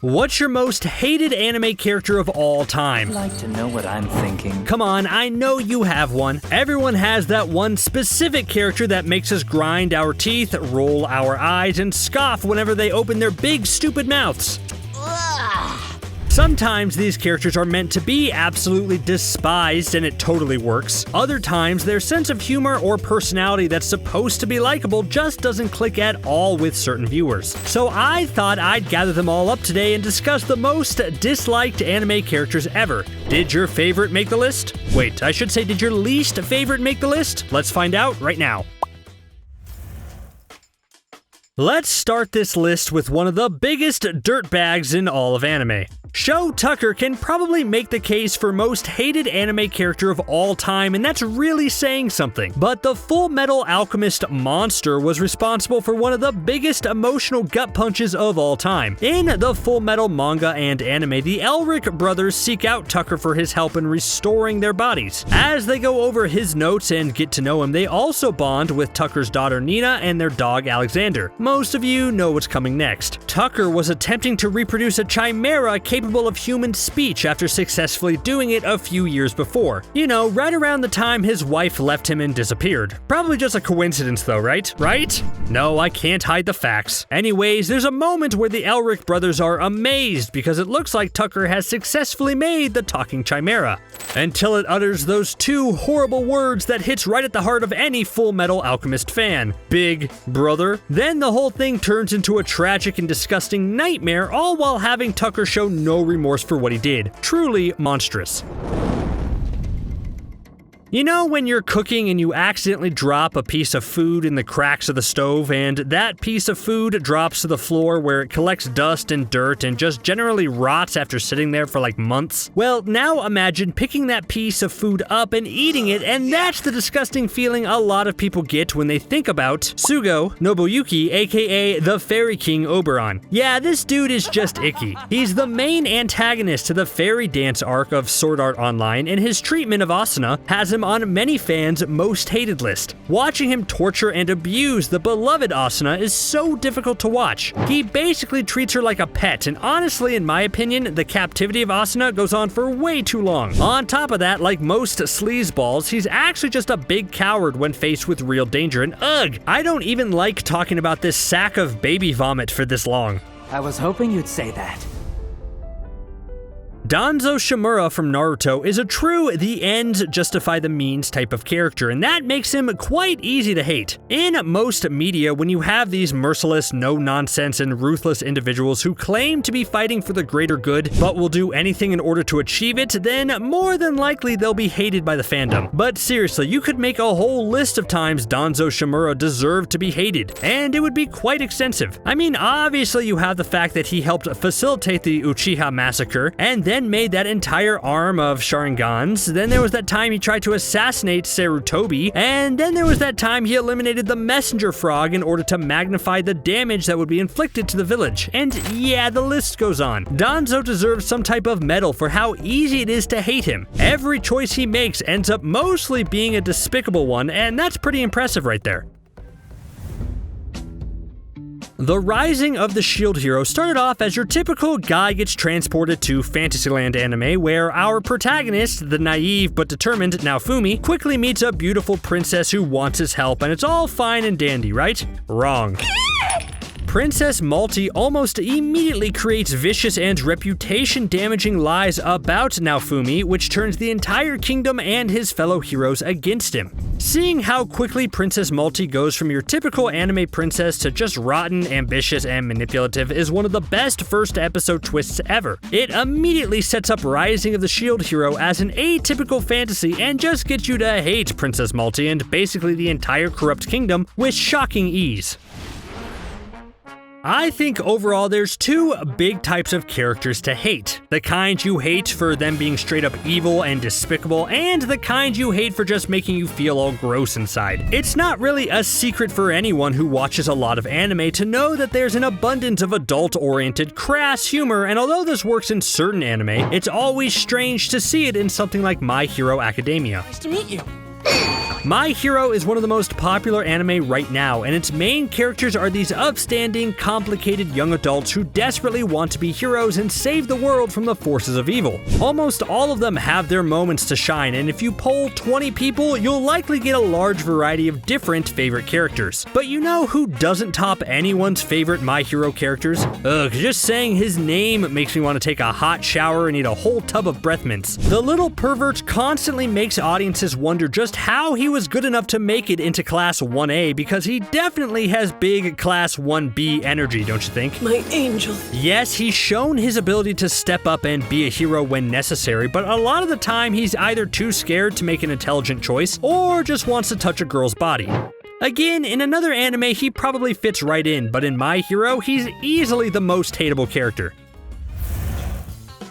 What's your most hated anime character of all time? I'd like to know what I'm thinking. Come on, I know you have one. Everyone has that one specific character that makes us grind our teeth, roll our eyes, and scoff whenever they open their big, stupid mouths. Sometimes these characters are meant to be absolutely despised and it totally works. Other times, their sense of humor or personality that's supposed to be likable just doesn't click at all with certain viewers. So I thought I'd gather them all up today and discuss the most disliked anime characters ever. Did your favorite make the list? Wait, I should say did your least favorite make the list? Let's find out right now. Let's start this list with one of the biggest dirtbags in all of anime. Shou Tucker can probably make the case for most hated anime character of all time, and that's really saying something. But the Full Metal Alchemist monster was responsible for one of the biggest emotional gut punches of all time. In the Full Metal manga and anime, the Elric brothers seek out Tucker for his help in restoring their bodies. As they go over his notes and get to know him, they also bond with Tucker's daughter Nina and their dog Alexander. Most of you know what's coming next. Tucker was attempting to reproduce a chimera capable of human speech after successfully doing it a few years before. You know, right around the time his wife left him and disappeared. Probably just a coincidence though, right? Right? No, I can't hide the facts. Anyways, there's a moment where the Elric brothers are amazed because it looks like Tucker has successfully made the talking chimera. Until it utters those two horrible words that hits right at the heart of any Full Metal Alchemist fan. Big brother. Then the whole thing turns into a tragic and disgusting nightmare, all while having Tucker show no remorse for what he did. Truly monstrous. You know when you're cooking and you accidentally drop a piece of food in the cracks of the stove and that piece of food drops to the floor where it collects dust and dirt and just generally rots after sitting there for like months? Well, now imagine picking that piece of food up and eating it, and that's the disgusting feeling a lot of people get when they think about Sugo Nobuyuki, aka the Fairy King Oberon. Yeah, this dude is just icky. He's the main antagonist to the fairy dance arc of Sword Art Online, and his treatment of Asuna has him on many fans' most hated list. Watching him torture and abuse the beloved Asuna is so difficult to watch. He basically treats her like a pet, and honestly, in my opinion, the captivity of Asuna goes on for way too long. On top of that, like most sleazeballs, he's actually just a big coward when faced with real danger, and ugh, I don't even like talking about this sack of baby vomit for this long. I was hoping you'd say that. Danzo Shimura from Naruto is a true the ends justify the means type of character, and that makes him quite easy to hate. In most media, when you have these merciless, no-nonsense, and ruthless individuals who claim to be fighting for the greater good, but will do anything in order to achieve it, then more than likely they'll be hated by the fandom. But seriously, you could make a whole list of times Danzo Shimura deserved to be hated, and it would be quite extensive. I mean, obviously you have the fact that he helped facilitate the Uchiha massacre, and then made that entire arm of Sharingans. Then there was that time he tried to assassinate Sarutobi, and then there was that time he eliminated the messenger frog in order to magnify the damage that would be inflicted to the village. And yeah, the list goes on. Danzo deserves some type of medal for how easy it is to hate him. Every choice he makes ends up mostly being a despicable one, and that's pretty impressive right there. The rising of the shield hero started off as your typical guy gets transported to Fantasyland anime, where our protagonist, the naive but determined Naofumi, quickly meets a beautiful princess who wants his help, and it's all fine and dandy, right? Wrong. Princess Malty almost immediately creates vicious and reputation-damaging lies about Naofumi, which turns the entire kingdom and his fellow heroes against him. Seeing how quickly Princess Malty goes from your typical anime princess to just rotten, ambitious, and manipulative is one of the best first episode twists ever. It immediately sets up Rising of the Shield Hero as an atypical fantasy and just gets you to hate Princess Malty and basically the entire corrupt kingdom with shocking ease. I think overall there's two big types of characters to hate. The kind you hate for them being straight up evil and despicable, and the kind you hate for just making you feel all gross inside. It's not really a secret for anyone who watches a lot of anime to know that there's an abundance of adult-oriented, crass humor, and although this works in certain anime, it's always strange to see it in something like My Hero Academia. Nice to meet you. My Hero is one of the most popular anime right now, and its main characters are these upstanding, complicated young adults who desperately want to be heroes and save the world from the forces of evil. Almost all of them have their moments to shine, and if you poll 20 people, you'll likely get a large variety of different favorite characters. But you know who doesn't top anyone's favorite My Hero characters? Ugh, just saying his name makes me want to take a hot shower and eat a whole tub of breath mints. The little pervert constantly makes audiences wonder just how he was good enough to make it into Class 1A, because he definitely has big Class 1B energy, don't you think? My angel. Yes, he's shown his ability to step up and be a hero when necessary, but a lot of the time he's either too scared to make an intelligent choice or just wants to touch a girl's body. Again, in another anime he probably fits right in, but in My Hero, he's easily the most hateable character.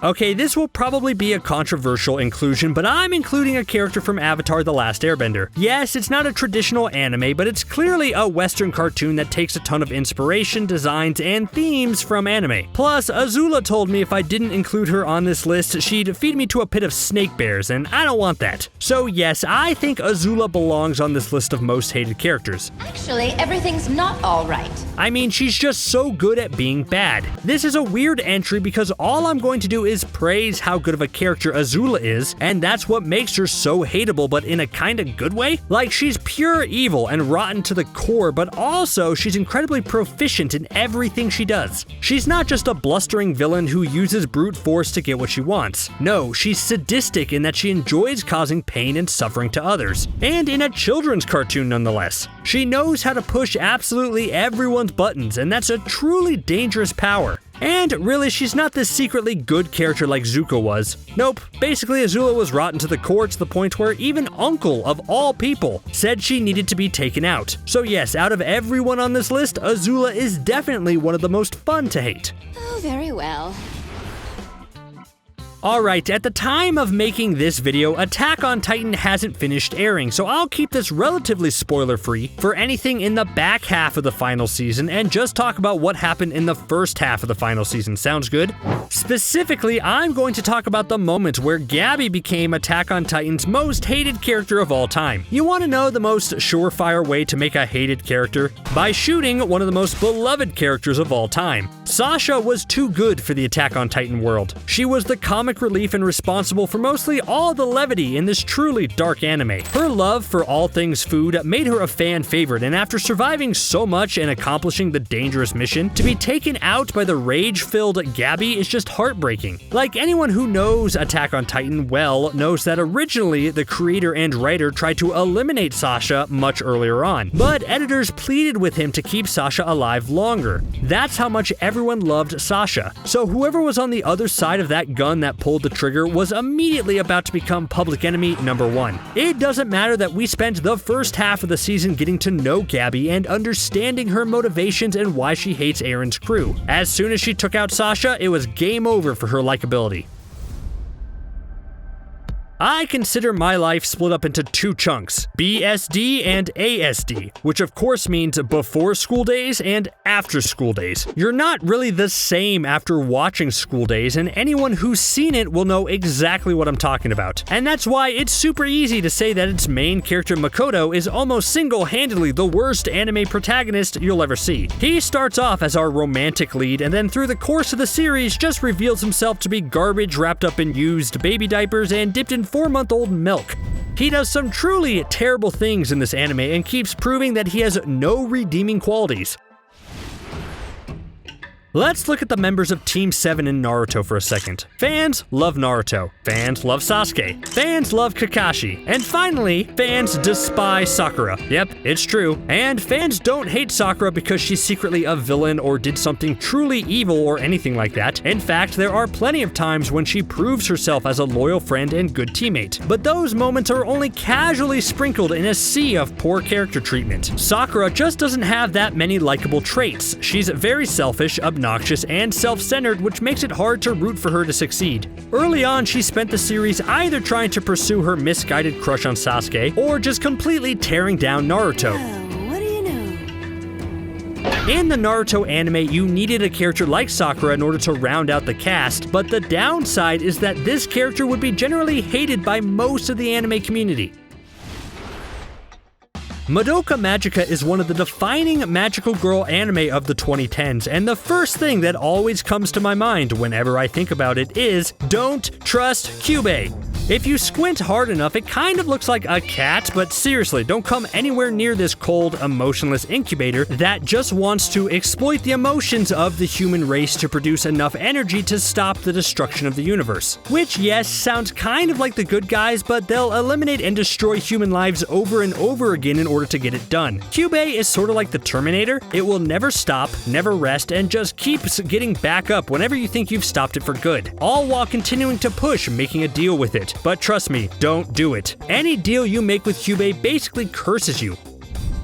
Okay, this will probably be a controversial inclusion, but I'm including a character from Avatar: The Last Airbender. Yes, it's not a traditional anime, but it's clearly a Western cartoon that takes a ton of inspiration, designs, and themes from anime. Plus, Azula told me if I didn't include her on this list, she'd feed me to a pit of snake bears, and I don't want that. So yes, I think Azula belongs on this list of most hated characters. Actually, everything's not all right. I mean, she's just so good at being bad. This is a weird entry because all I'm going to do is praise how good of a character Azula is, and that's what makes her so hateable, but in a kinda good way. Like, she's pure evil and rotten to the core, but also she's incredibly proficient in everything she does. She's not just a blustering villain who uses brute force to get what she wants. No, she's sadistic in that she enjoys causing pain and suffering to others. And in a children's cartoon nonetheless. She knows how to push absolutely everyone's buttons, and that's a truly dangerous power. And really, she's not this secretly good character like Zuko was. Nope, basically Azula was rotten to the core to the point where even Uncle, of all people, said she needed to be taken out. So yes, out of everyone on this list, Azula is definitely one of the most fun to hate. Oh, very well. Alright, at the time of making this video, Attack on Titan hasn't finished airing, so I'll keep this relatively spoiler-free for anything in the back half of the final season and just talk about what happened in the first half of the final season. Sounds good? Specifically, I'm going to talk about the moment where Gabi became Attack on Titan's most hated character of all time. You want to know the most surefire way to make a hated character? By shooting one of the most beloved characters of all time. Sasha was too good for the Attack on Titan world. She was the comic relief and responsible for mostly all the levity in this truly dark anime. Her love for all things food made her a fan favorite, and after surviving so much and accomplishing the dangerous mission, to be taken out by the rage-filled Gabi is just heartbreaking. Like, anyone who knows Attack on Titan well knows that originally the creator and writer tried to eliminate Sasha much earlier on, but editors pleaded with him to keep Sasha alive longer. That's how much everyone loved Sasha. So whoever was on the other side of that gun that pulled the trigger was immediately about to become public enemy number one. It doesn't matter that we spent the first half of the season getting to know Gabi and understanding her motivations and why she hates Eren's crew. As soon as she took out Sasha, it was game over for her likability. I consider my life split up into two chunks, BSD and ASD, which of course means before school days and after school days. You're not really the same after watching School Days, and anyone who's seen it will know exactly what I'm talking about. And that's why it's super easy to say that its main character Makoto is almost single-handedly the worst anime protagonist you'll ever see. He starts off as our romantic lead, and then through the course of the series just reveals himself to be garbage wrapped up in used baby diapers and dipped in 4-month-old milk. He does some truly terrible things in this anime and keeps proving that he has no redeeming qualities. Let's look at the members of Team 7 in Naruto for a second. Fans love Naruto. Fans love Sasuke. Fans love Kakashi. And finally, fans despise Sakura. Yep, it's true. And fans don't hate Sakura because she's secretly a villain or did something truly evil or anything like that. In fact, there are plenty of times when she proves herself as a loyal friend and good teammate. But those moments are only casually sprinkled in a sea of poor character treatment. Sakura just doesn't have that many likable traits. She's very selfish, obnoxious, and self-centered, which makes it hard to root for her to succeed. Early on, she spent the series either trying to pursue her misguided crush on Sasuke, or just completely tearing down Naruto. What do you know? In the Naruto anime, you needed a character like Sakura in order to round out the cast, but the downside is that this character would be generally hated by most of the anime community. Madoka Magica is one of the defining magical girl anime of the 2010s, and the first thing that always comes to my mind whenever I think about it is, don't trust Kyubey. If you squint hard enough, it kind of looks like a cat, but seriously, don't come anywhere near this cold, emotionless incubator that just wants to exploit the emotions of the human race to produce enough energy to stop the destruction of the universe. Which, yes, sounds kind of like the good guys, but they'll eliminate and destroy human lives over and over again in order to get it done. Kyubey is sort of like the Terminator. It will never stop, never rest, and just keeps getting back up whenever you think you've stopped it for good, all while continuing to push, making a deal with it. But trust me, don't do it. Any deal you make with Kyubey basically curses you.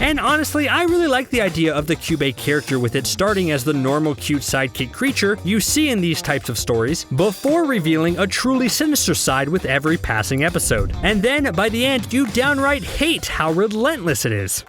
And honestly, I really like the idea of the Kyubey character, with it starting as the normal cute sidekick creature you see in these types of stories, before revealing a truly sinister side with every passing episode. And then, by the end, you downright hate how relentless it is.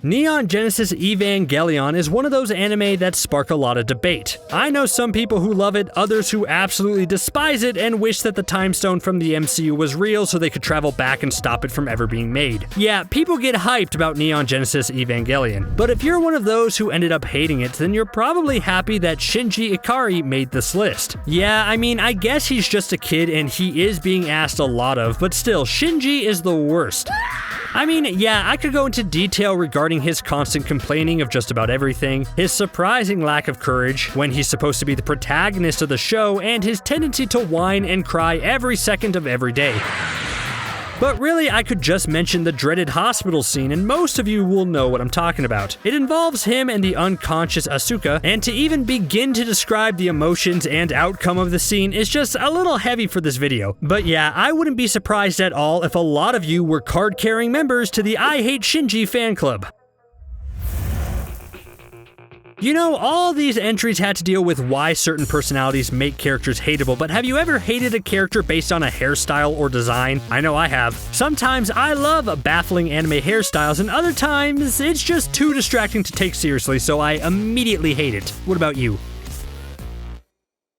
Neon Genesis Evangelion is one of those anime that spark a lot of debate. I know some people who love it, others who absolutely despise it and wish that the time stone from the MCU was real so they could travel back and stop it from ever being made. Yeah, people get hyped about Neon Genesis Evangelion, but if you're one of those who ended up hating it, then you're probably happy that Shinji Ikari made this list. Yeah, I mean, I guess he's just a kid and he is being asked a lot of, but still, Shinji is the worst. I mean, yeah, I could go into detail regarding his constant complaining of just about everything, his surprising lack of courage when he's supposed to be the protagonist of the show, and his tendency to whine and cry every second of every day. But really, I could just mention the dreaded hospital scene, and most of you will know what I'm talking about. It involves him and the unconscious Asuka, and to even begin to describe the emotions and outcome of the scene is just a little heavy for this video. But yeah, I wouldn't be surprised at all if a lot of you were card-carrying members to the I Hate Shinji fan club. You know, all these entries had to deal with why certain personalities make characters hateable, but have you ever hated a character based on a hairstyle or design? I know I have. Sometimes I love baffling anime hairstyles, and other times it's just too distracting to take seriously, so I immediately hate it. What about you?